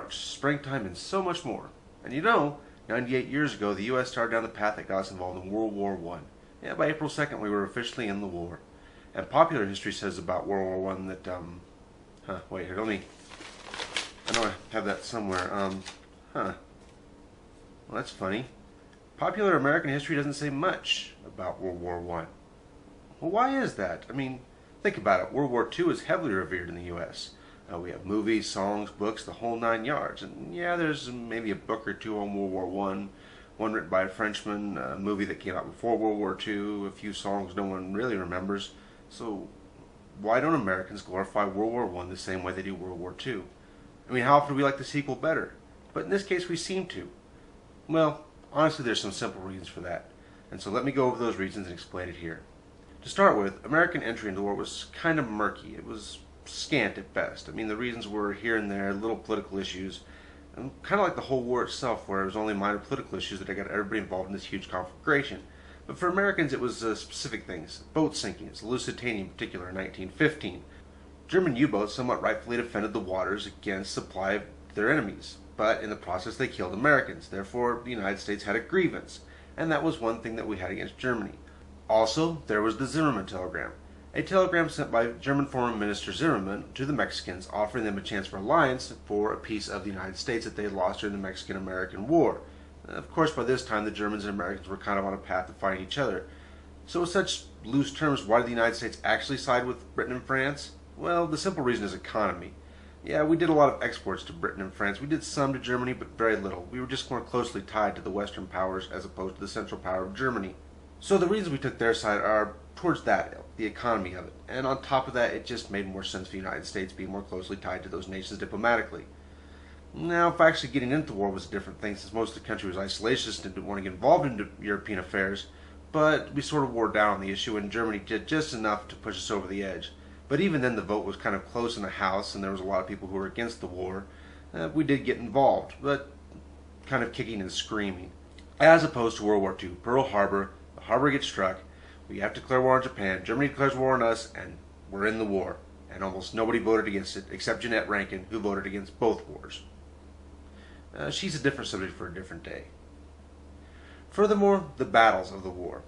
March, springtime, and so much more. And 98 years ago, the U.S. started down the path that got us involved in World War I. Yeah, by April 2nd, we were officially in the war. And popular history says about World War I that, wait here, I know I have that somewhere. Well, that's funny. Popular American history doesn't say much about World War I. Well, why is that? I mean, think about it. World War II is heavily revered in the U.S. We have movies, songs, books, the whole 9 yards. And yeah, there's maybe a book or two on World War I, one written by a Frenchman, a movie that came out before World War II, a few songs no one really remembers. So why don't Americans glorify World War I the same way they do World War II? I mean, how often do we like the sequel better? But in this case, we seem to. Well, honestly, there's some simple reasons for that. And so let me go over those reasons and explain it here. To start with, American entry into the war was kind of murky. It was scant at best. I mean, the reasons were here and there, little political issues, and kind of like the whole war itself, where it was only minor political issues that got everybody involved in this huge conflagration. But for Americans, it was specific things. Boat sinkings, the Lusitania in particular in 1915. German U-boats somewhat rightfully defended the waters against supply of their enemies, but in the process they killed Americans. Therefore, the United States had a grievance, and that was one thing that we had against Germany. Also, there was the Zimmermann telegram, a telegram sent by German Foreign Minister Zimmermann to the Mexicans offering them a chance for alliance for a piece of the United States that they had lost during the Mexican-American War. Of course, by this time, the Germans and Americans were kind of on a path to fighting each other. So with such loose terms, why did the United States actually side with Britain and France? Well, the simple reason is economy. Yeah, we did a lot of exports to Britain and France. We did some to Germany, but very little. We were just more closely tied to the Western powers as opposed to the Central Power of Germany. So the reasons we took their side are towards that, the economy of it. And on top of that, it just made more sense for the United States being more closely tied to those nations diplomatically. Now, if actually getting into the war was a different thing, since most of the country was isolationist and didn't want to get involved in European affairs, but we sort of wore down on the issue, and Germany did just enough to push us over the edge. But even then, the vote was kind of close in the House, and there was a lot of people who were against the war. We did get involved, but kind of kicking and screaming. As opposed to World War II, Pearl Harbor, the harbor gets struck, we have to declare war on Japan, Germany declares war on us, and we're in the war. And almost nobody voted against it, except Jeanette Rankin, who voted against both wars. She's a different subject for a different day. Furthermore, the battles of the war.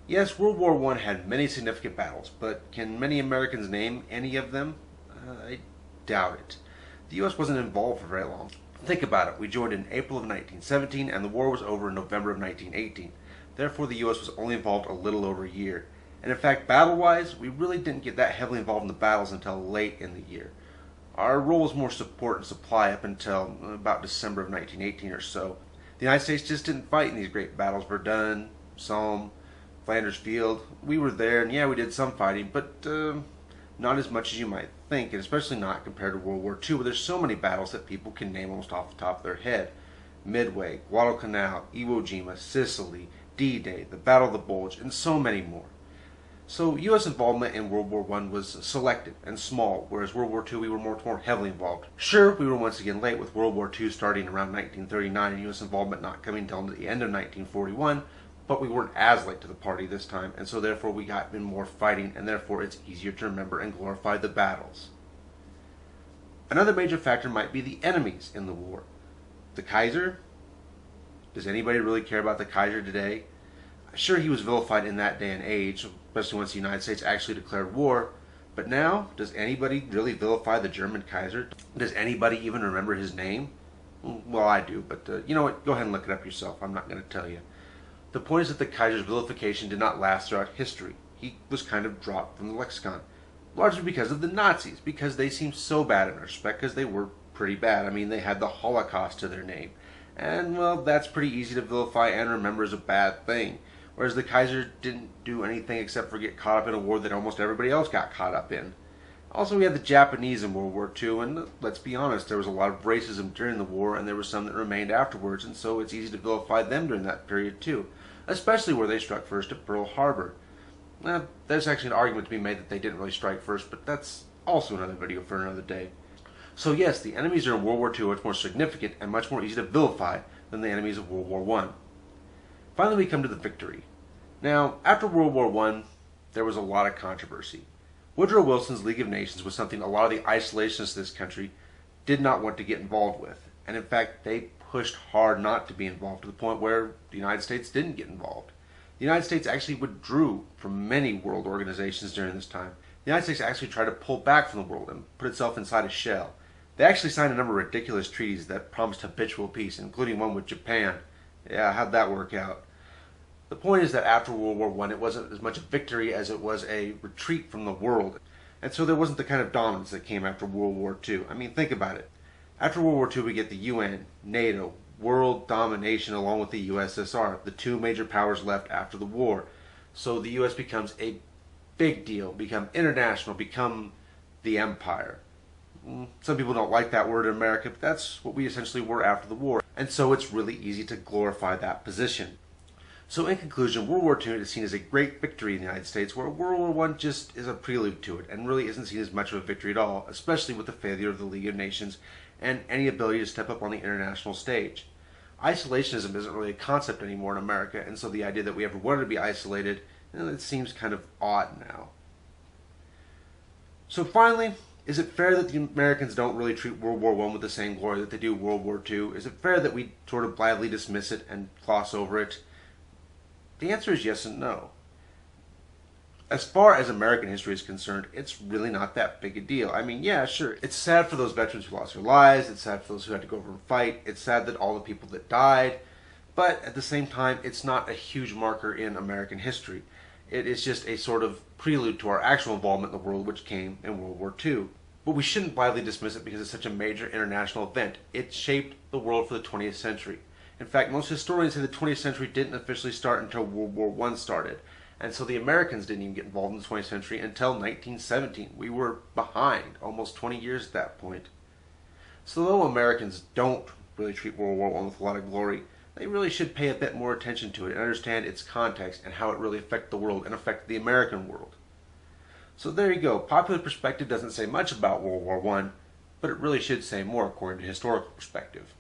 Yes, World War I had many significant battles, but can many Americans name any of them? I doubt it. The U.S. wasn't involved for very long. Think about it. We joined in April of 1917, and the war was over in November of 1918. Therefore, the U.S. was only involved a little over a year. And in fact, battle-wise, we really didn't get that heavily involved in the battles until late in the year. Our role was more support and supply up until about December of 1918 or so. The United States just didn't fight in these great battles. Verdun, Somme, Flanders Field. We were there, and yeah, we did some fighting, but not as much as you might think, and especially not compared to World War II, where there's so many battles that people can name almost off the top of their head. Midway, Guadalcanal, Iwo Jima, Sicily, D-Day, the Battle of the Bulge, and so many more. So U.S. involvement in World War I was selective and small, whereas World War II we were more heavily involved. Sure, we were once again late with World War II starting around 1939 and U.S. involvement not coming until the end of 1941, but we weren't as late to the party this time, and so therefore we got in more fighting, and therefore it's easier to remember and glorify the battles. Another major factor might be the enemies in the war. The Kaiser? Does anybody really care about the Kaiser today? Sure, he was vilified in that day and age, especially once the United States actually declared war. But now, does anybody really vilify the German Kaiser? Does anybody even remember his name? Well, I do, but you know what? Go ahead and look it up yourself. I'm not going to tell you. The point is that the Kaiser's vilification did not last throughout history. He was kind of dropped from the lexicon, largely because of the Nazis, because they seemed so bad in respect, because they were pretty bad. I mean, they had the Holocaust to their name. And, well, that's pretty easy to vilify and remember as a bad thing. Whereas the Kaiser didn't do anything except for get caught up in a war that almost everybody else got caught up in. Also, we had the Japanese in World War II, and let's be honest, there was a lot of racism during the war, and there was some that remained afterwards, and so it's easy to vilify them during that period too, especially where they struck first at Pearl Harbor. There's actually an argument to be made that they didn't really strike first, but that's also another video for another day. So yes, the enemies in World War II are much more significant and much more easy to vilify than the enemies of World War I. Finally, we come to the victory. Now, after World War I, there was a lot of controversy. Woodrow Wilson's League of Nations was something a lot of the isolationists of this country did not want to get involved with. And in fact, they pushed hard not to be involved to the point where the United States didn't get involved. The United States actually withdrew from many world organizations during this time. The United States actually tried to pull back from the world and put itself inside a shell. They actually signed a number of ridiculous treaties that promised habitual peace, including one with Japan. Yeah, how'd that work out? The point is that after World War I, it wasn't as much a victory as it was a retreat from the world. And so there wasn't the kind of dominance that came after World War II. I mean, think about it. After World War II, we get the UN, NATO, world domination along with the USSR, the two major powers left after the war. So the US becomes a big deal, become international, become the empire. Some people don't like that word in America, but that's what we essentially were after the war. And so it's really easy to glorify that position. So in conclusion, World War II is seen as a great victory in the United States, where World War I just is a prelude to it, and really isn't seen as much of a victory at all, especially with the failure of the League of Nations and any ability to step up on the international stage. Isolationism isn't really a concept anymore in America, and so the idea that we ever wanted to be isolated, it seems kind of odd now. So finally, is it fair that the Americans don't really treat World War I with the same glory that they do World War II? Is it fair that we sort of blithely dismiss it and gloss over it? The answer is yes and no. As far as American history is concerned, it's really not that big a deal. I mean, yeah, sure, it's sad for those veterans who lost their lives, it's sad for those who had to go over and fight, it's sad that all the people that died, but at the same time, it's not a huge marker in American history. It is just a sort of prelude to our actual involvement in the world, which came in World War II. But we shouldn't blithely dismiss it because it's such a major international event. It shaped the world for the 20th century. In fact, most historians say the 20th century didn't officially start until World War I started. And so the Americans didn't even get involved in the 20th century until 1917. We were behind, almost 20 years at that point. So though Americans don't really treat World War I with a lot of glory, they really should pay a bit more attention to it and understand its context and how it really affected the world and affected the American world. So there you go. Popular perspective doesn't say much about World War I, but it really should say more according to historical perspective.